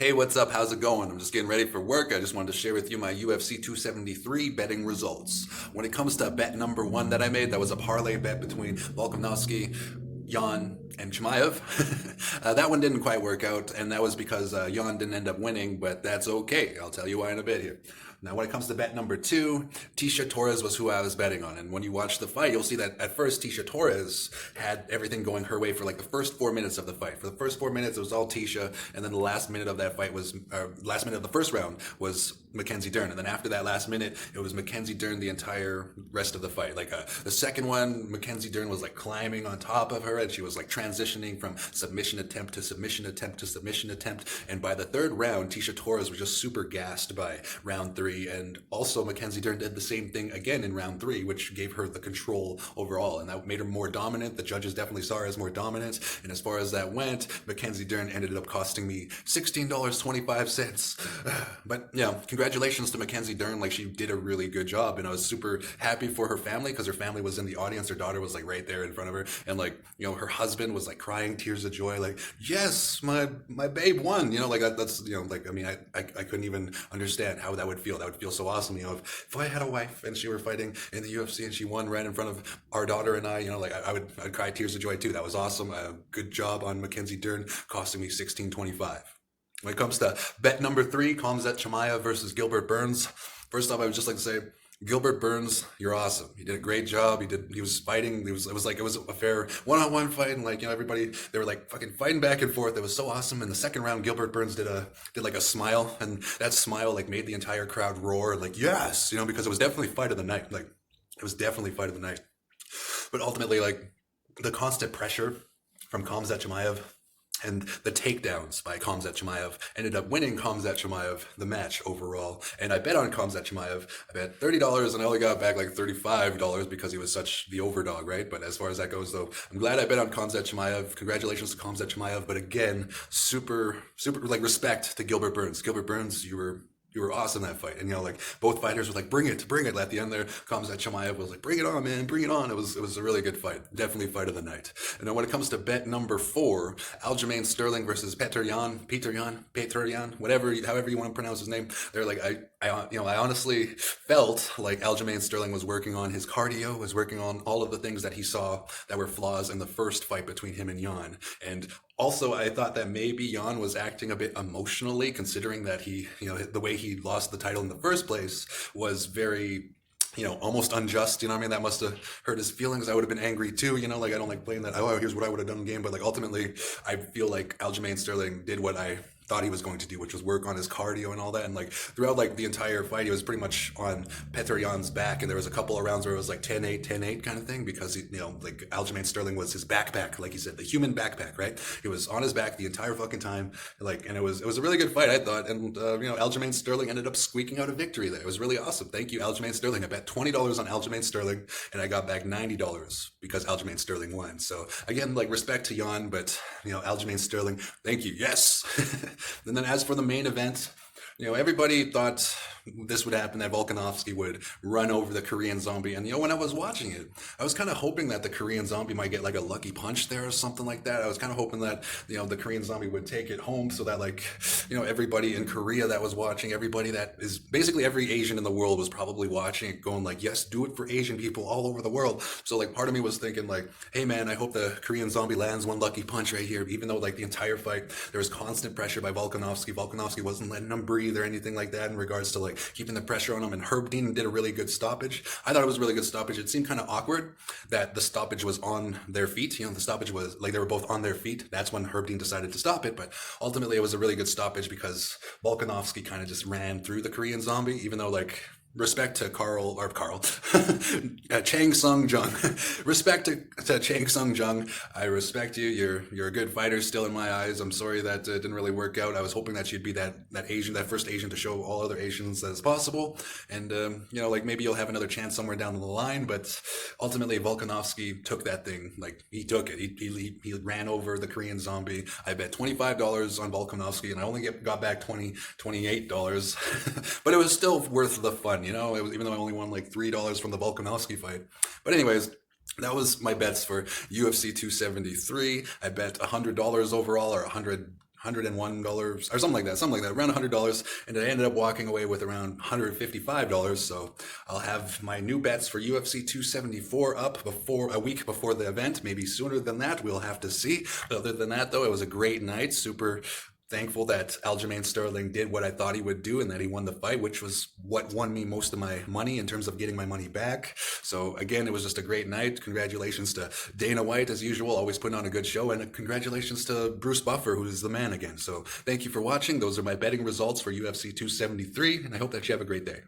Hey, what's up? How's it going? I'm just getting ready for work. I just wanted to share with you my UFC 273 betting results. When it comes to bet number one that I made, that was a parlay bet between Volkanovski, Jan, and Chimaev. That one didn't quite work out, and that was because Jan didn't end up winning, but that's okay. I'll tell you why in a bit here. Now, when it comes to bet number two, Tecia Torres was who I was betting on. And when you watch the fight, you'll see that at first Tecia Torres had everything going her way for like the first 4 minutes of the fight. For the first 4 minutes, it was all Tecia. And then the last minute of that fight was, last minute of the first round was Mackenzie Dern. And then after that last minute, it was Mackenzie Dern the entire rest of the fight. Like the second one, Mackenzie Dern was like climbing on top of her and she was like transitioning from submission attempt to submission attempt to submission attempt. And by the third round, Tecia Torres was just super gassed by round three. And also Mackenzie Dern did the same thing again in round three, which gave her the control overall. And that made her more dominant. The judges definitely saw her as more dominant. And as far as that went, Mackenzie Dern ended up costing me $16.25. But yeah, congratulations to Mackenzie Dern. Like, she did a really good job. And I was super happy for her family because her family was in the audience. Her daughter was like right there in front of her. And like, you know, her husband was like crying tears of joy. Like, yes, my babe won. You know, like that's, you know, like, I mean, I couldn't even understand how that would feel. That would feel so awesome. You know, if I had a wife and she were fighting in the UFC and she won right in front of our daughter and I, you know, like I'd cry tears of joy too. That was awesome. Good job on Mackenzie Dern, costing me $16.25. When it comes to bet number three, Khamzat Chimaev versus Gilbert Burns. First off, I would just like to say, Gilbert Burns, you're awesome. You did a great job. He was fighting. It was a fair one-on-one fight, and like, you know, everybody, they were like fucking fighting back and forth. It was so awesome. In the second round, Gilbert Burns did like a smile, and that smile like made the entire crowd roar, like, yes, you know, because it was definitely fight of the night. Like, it was definitely fight of the night. But ultimately, like, the constant pressure from Khamzat Chimaev and the takedowns by Khamzat Chimaev ended up winning Khamzat Chimaev the match overall. And I bet on Khamzat Chimaev. I bet $30 and I only got back like $35 because he was such the overdog, right? But as far as that goes, though, I'm glad I bet on Khamzat Chimaev. Congratulations to Khamzat Chimaev. But again, super like respect to Gilbert Burns. Gilbert Burns, you were awesome that fight. And, you know, like, both fighters were like, bring it. At the end there, Khamzat Chimaev was like, bring it on, man, bring it on. It was a really good fight. Definitely fight of the night. And then when it comes to bet number four, Aljamain Sterling versus Peter Yan, however you want to pronounce his name. They're like, I honestly felt like Aljamain Sterling was working on his cardio, was working on all of the things that he saw that were flaws in the first fight between him and Yan. And also, I thought that maybe Jan was acting a bit emotionally, considering that he, you know, the way he lost the title in the first place was very, you know, almost unjust. You know what I mean? That must have hurt his feelings. I would have been angry too. You know, like, I don't like playing that, oh, here's what I would have done in game. But like, ultimately, I feel like Aljamain Sterling did what I thought he was going to do, which was work on his cardio and all that. And like, throughout like the entire fight, he was pretty much on Petr Yan's back, and there was a couple of rounds where it was like 10-8 kind of thing, because he, you know, like, Aljamain Sterling was his backpack, like he said, the human backpack, right? He was on his back the entire fucking time, like, and it was a really good fight, I thought. And you know, Aljamain Sterling ended up squeaking out a victory there. It was really awesome. Thank you, Aljamain Sterling. I bet $20 on Aljamain Sterling, and I got back $90 because Aljamain Sterling won. So again, like, respect to Jan, but, you know, Aljamain Sterling, thank you, yes. And then as for the main event, you know, everybody thought this would happen, that Volkanovski would run over the Korean Zombie. And, you know, when I was watching it, I was kind of hoping that the Korean Zombie might get like a lucky punch there or something like that. I was kind of hoping that, you know, the Korean Zombie would take it home so that, like, you know, everybody in Korea that was watching, everybody that is basically every Asian in the world was probably watching it going like, yes, do it for Asian people all over the world. So like, part of me was thinking like, hey man, I hope the Korean Zombie lands one lucky punch right here. Even though like the entire fight, there was constant pressure by Volkanovski. Volkanovski wasn't letting him breathe or anything like that in regards to like keeping the pressure on him, and Herb Dean did a really good stoppage. I thought it was a really good stoppage. It seemed kind of awkward that the stoppage was on their feet. You know, the stoppage was like they were both on their feet. That's when Herb Dean decided to stop it, but ultimately it was a really good stoppage because Volkanovski kind of just ran through the Korean Zombie, even though, like, respect to Chang Sung Jung. Respect to Chang Sung Jung. I respect you. You're a good fighter still in my eyes. I'm sorry that didn't really work out. I was hoping that you'd be that Asian, that first Asian to show all other Asians as possible. And, you know, like, maybe you'll have another chance somewhere down the line. But ultimately, Volkanovski took that thing. Like, he took it. He ran over the Korean Zombie. I bet $25 on Volkanovski, and I only got back $28. But it was still worth the fun. You know, it was, even though I only won like $3 from the Volkanovski fight. But anyways, that was my bets for UFC 273. I bet $100 overall, or 100 $101 or something like that, around $100. And I ended up walking away with around $155. So I'll have my new bets for UFC 274 up before a week before the event, maybe sooner than that. We'll have to see. But other than that, though, it was a great night. Super thankful that Aljamain Sterling did what I thought he would do and that he won the fight, which was what won me most of my money in terms of getting my money back. So again, it was just a great night. Congratulations to Dana White, as usual, always putting on a good show, and congratulations to Bruce Buffer, who is the man again. So thank you for watching. Those are my betting results for UFC 273, and I hope that you have a great day.